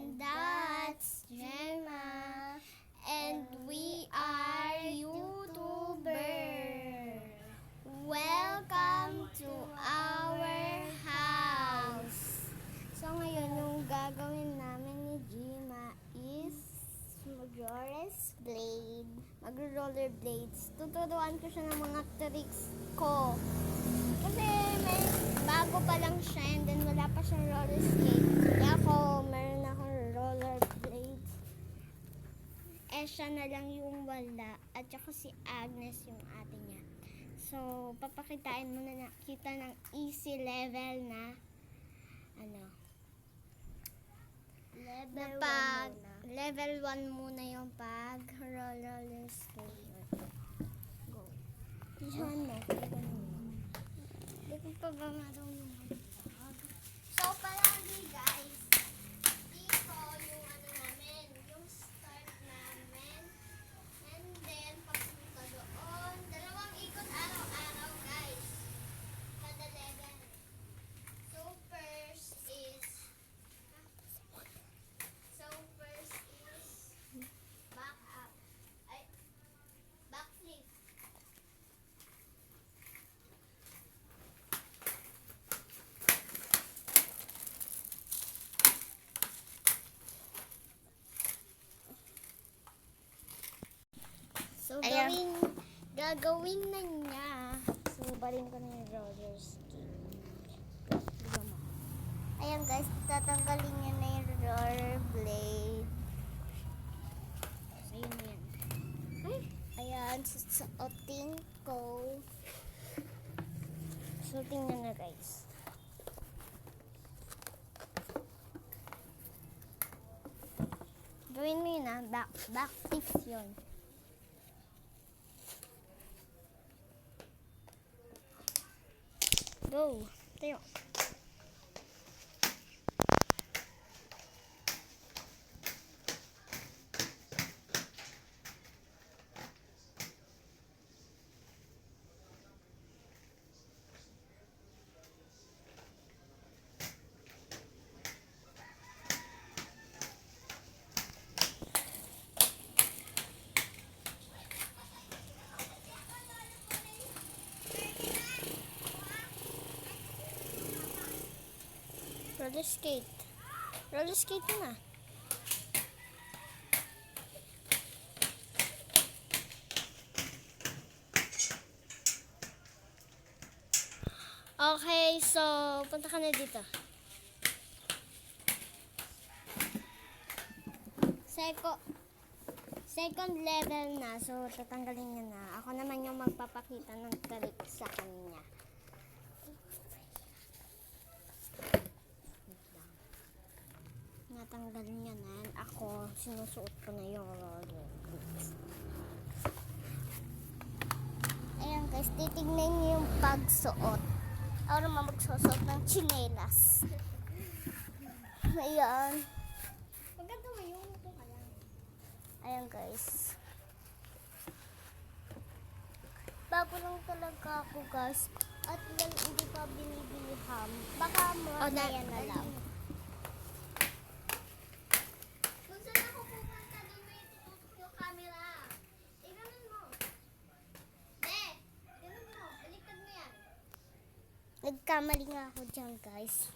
And that's Gemma. And we are YouTuber. Welcome to our house. So ngayon yung gagawin namin ni Gemma is mag-roller blades. Tuturuan ko siya ng mga tricks ko. Kasi may bago pa lang siya and then wala pa siyang roller skate. Kaya meron akong roller blades. Siya na lang yung wala. At saka si Agnes yung ate niya. So, papakitain mo na kita ng easy level na level 1 muna yung pag roller skate. Go. Diyan mo. Hindi ko pa ba marunong mag-vlog. So, palagi guys, dito yung namin, yung start namin. And then, papunta doon. 2 ikot araw-araw guys. Kada level. So, first is back up. Back flip. So, gagawin na niya. So, barin ko na yung roller skate. Ayan guys, tatanggalin niya na yung roller blade. So, yun na yan. Ayan, susuotin ko. Suotin niya na guys. Gawin mo yun back fix yun. Go. Tayo. Roller skate. Roller skate na. Okay, so punta ka na dito. Second level na. So tatanggalin niya na. Ako naman yung magpapakita ng trick sa kanya. Natanggal niya na. Ako, sinusuot ko na yung roller blades. Ayan guys, titignan niyo yung pagsuot. Ako naman magsusuot ng tsinelas. Ayan. Huwag ka tumayo, ito ka lang. Ayan guys. Bago lang talaga ako guys. At hindi pa binibili ham. Baka mamaya na lang. Nagkamali nga ako dyan, guys.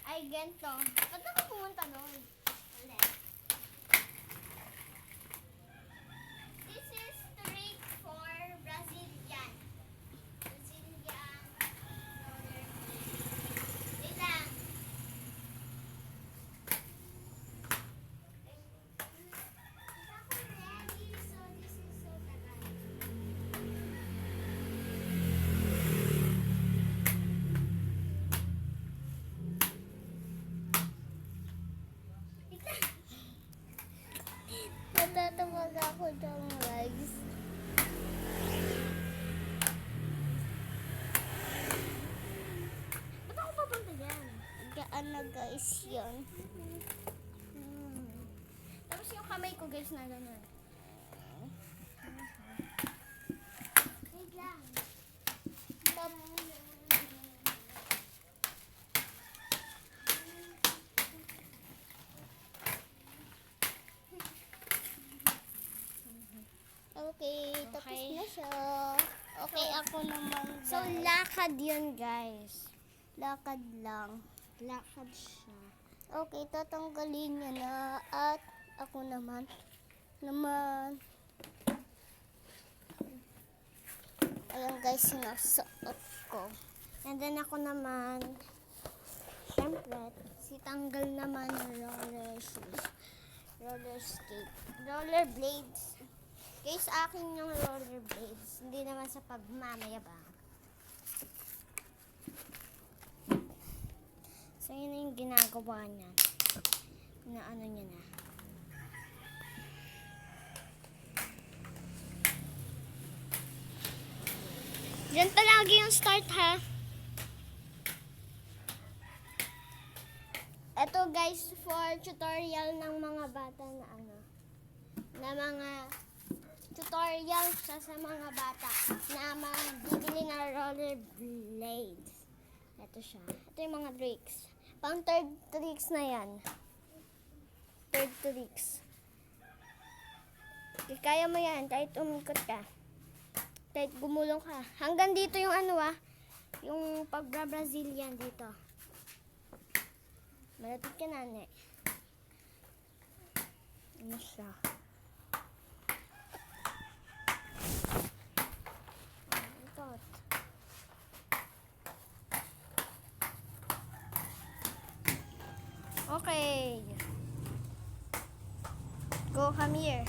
Ay, ganito. Ba't ako pumunta doon? Ulit. This is trick for Brazilian. Wait lang. Natatawa ako dyan, guys. Ba't ako papunta dyan? Gaan na, guys, yun. Tapos yung kamay ko, guys, na gano'n. Wait lang. naman, guys. So, lakad yun, guys. Lakad lang. Lakad siya. Okay, tatanggalin niya na. At ako naman. Ayan, guys, sinusuot ko. And then ako naman, syempre, tanggal naman yung roller shoes. Roller skate. Roller blades. Guys, akin yung roller blades. Hindi naman sa pagmamayabang. So, yun na yung ginagawa niya. Inaano niya na. Diyan palagi yung start, ha? Ito, guys, for tutorial ng mga bata na mga tutorial siya sa mga bata na bibili ng roller blades. Ito siya. Ito yung mga tricks. Pang third tricks na yan. Third tricks. Kaya mo yan kahit umikot ka. Kahit gumulong ka. Hanggang dito yung yung pag-Brazilian dito. Malapit ka na, ne. Ano siya? Ikot. Okay. Go, come here.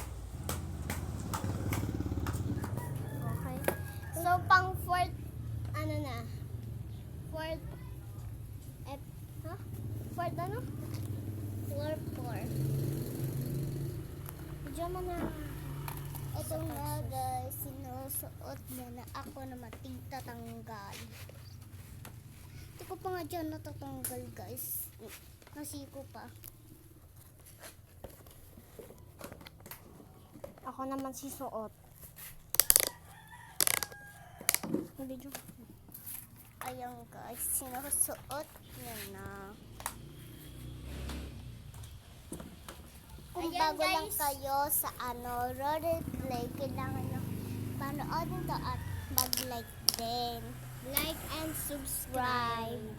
Okay. So, pang fourth, Fourth, Fourth ano? Floor. Diyan mo na. Ito nga, guys, sinusuot niya na ako na matigtatanggal. Hindi ko pa nga dyan natatanggal, guys. Nasiko pa. Ako naman sisuot. Video. Ayan, guys, sinusuot niya na. Kung bago lang kayo sa rollerblade, kailangan nyo panoodin to at mag-like din. Like and subscribe.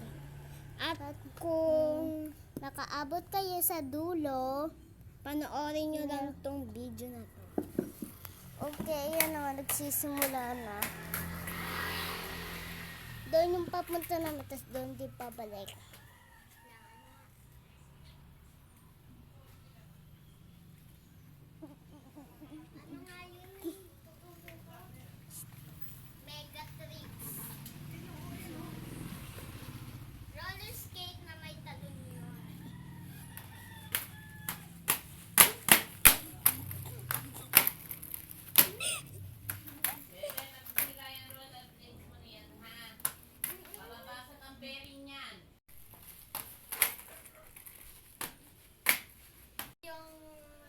At kung nakaabot kayo sa dulo, panoorin nyo lang tong video na to. Okay, yan naman, nagsisimula na. Doon yung papunta naman, tapos doon din pabalik. Mega tricks. Roller skate na may talon yun. Yung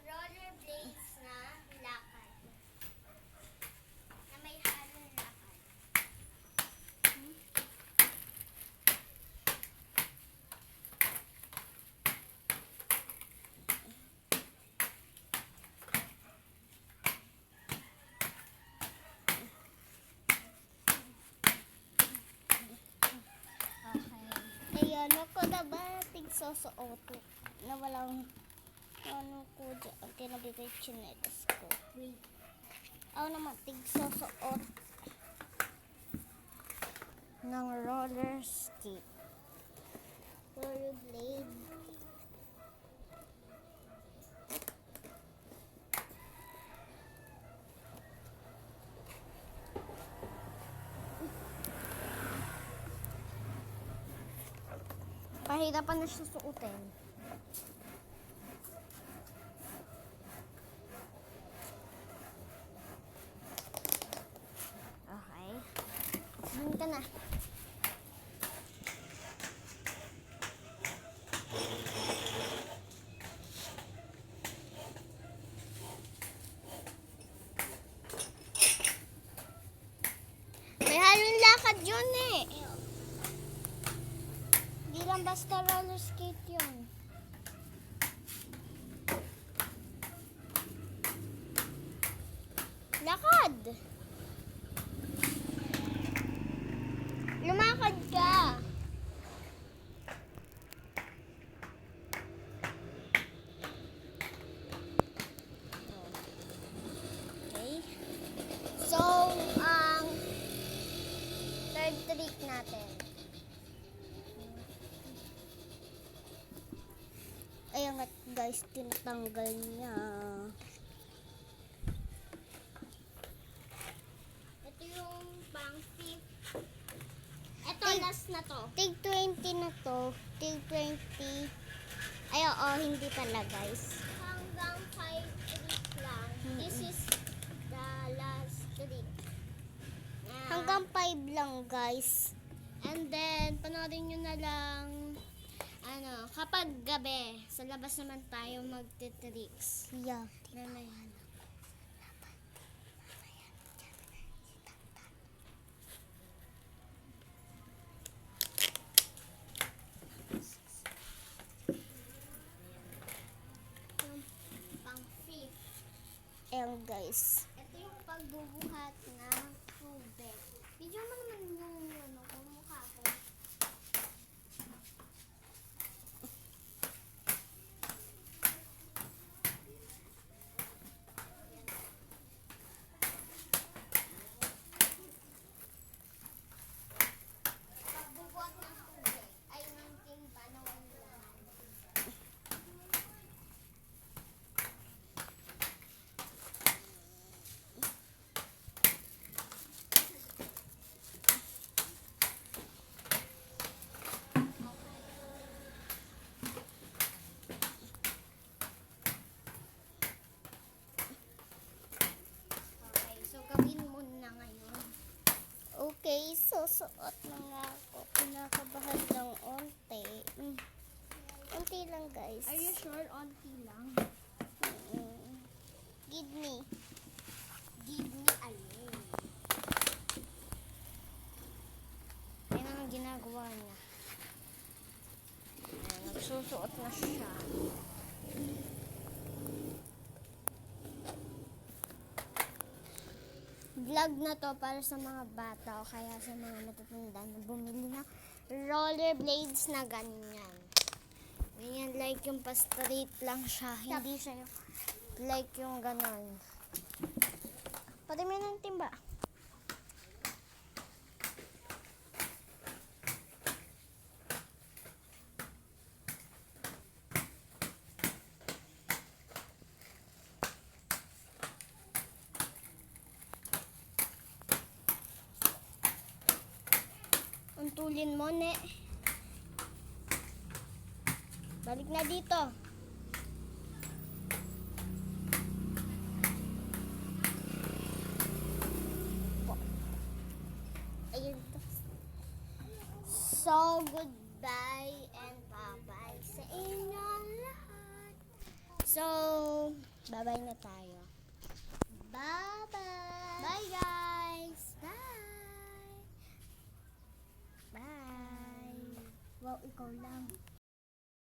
roller blades na lakad. Na may halong lakad. Okay. Ayan, ako na ba tigsusuot na walang ko dyan. Okay, nabito yung chinelas ko. Wait. Ako naman tigsusuot ng roller skate. Roller blade. Pahirapan na siya suotin. Okay. Saan ka na? May halong lakad yun eh. Hindi lang basta roller skate yun. Lakad! guys, tinatanggal niya. Ito yung pang 5. Ito, last na to. Tig 20 na to. Tig 20. Ay, oo, hindi pala guys. Hanggang 5 trick lang. This is the last trick. Hanggang 5 lang guys. And then, panoorin nyo na lang, kapag gabi, sa labas naman tayo magtitricks. Yeah. Mamaya. Pang 5. Ayan guys. Ito yung pagbubuhat ng tubig. Video mo naman yung mukha ko. Pagbubuhat ng tubig ay ng timba na walang. Gawin mo na ngayon. Okay, susuot na nga ako. Kinakabahan lang onte. Onte lang guys. Are you sure? Onti lang. Give me. Give me alin. Yan ang ginagawa niya. Ayan, nagsusuot na siya. Vlog na to para sa mga bata o kaya sa mga matatanda na bumili ng rollerblades na ganyan. Ganyan, like yung pa-straight lang siya. Hindi siya yung like yung ganon. Pati mo ng timba. Untulin mo, ne. Balik na dito. Ayun. So, goodbye and bye-bye sa inyo lahat. So, bye-bye na tayo. Bye-bye. Bye, guys. Bye. Bye. Wow, ikaw lang.